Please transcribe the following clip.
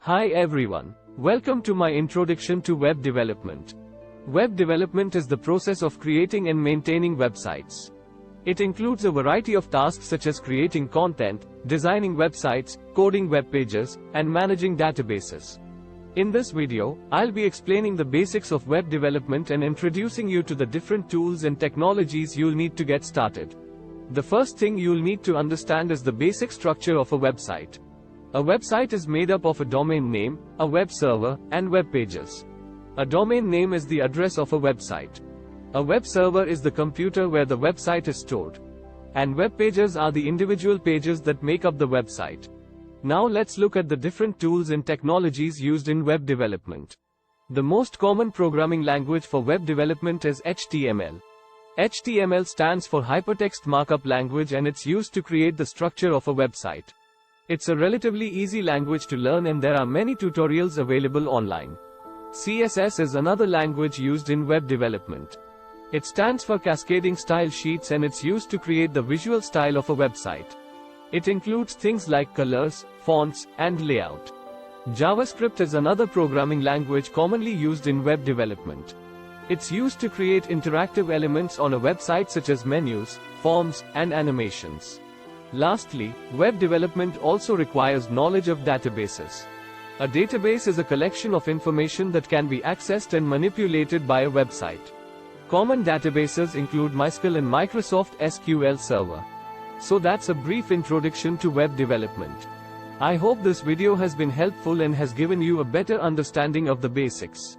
Hi everyone. Welcome to my introduction to web development. Web development is the process of creating and maintaining websites. It includes a variety of tasks such as creating content, designing websites, coding web pages, and managing databases. In this video, I'll be explaining the basics of web development and introducing you to the different tools and technologies you'll need to get started. The first thing you'll need to understand is the basic structure of a website. A website is made up of a domain name, a web server, and web pages. A domain name is the address of a website. A web server is the computer where the website is stored. And web pages are the individual pages that make up the website. Now let's look at the different tools and technologies used in web development. The most common programming language for web development is HTML. HTML stands for Hypertext Markup Language and it's used to create the structure of a website. It's a relatively easy language to learn and there are many tutorials available online. CSS is another language used in web development. It stands for Cascading Style Sheets and it's used to create the visual style of a website. It includes things like colors, fonts, and layout. JavaScript is another programming language commonly used in web development. It's used to create interactive elements on a website such as menus, forms, and animations. Lastly, web development also requires knowledge of databases. A database is a collection of information that can be accessed and manipulated by a website. Common databases include MySQL and Microsoft SQL Server. So that's a brief introduction to web development. I hope this video has been helpful and has given you a better understanding of the basics.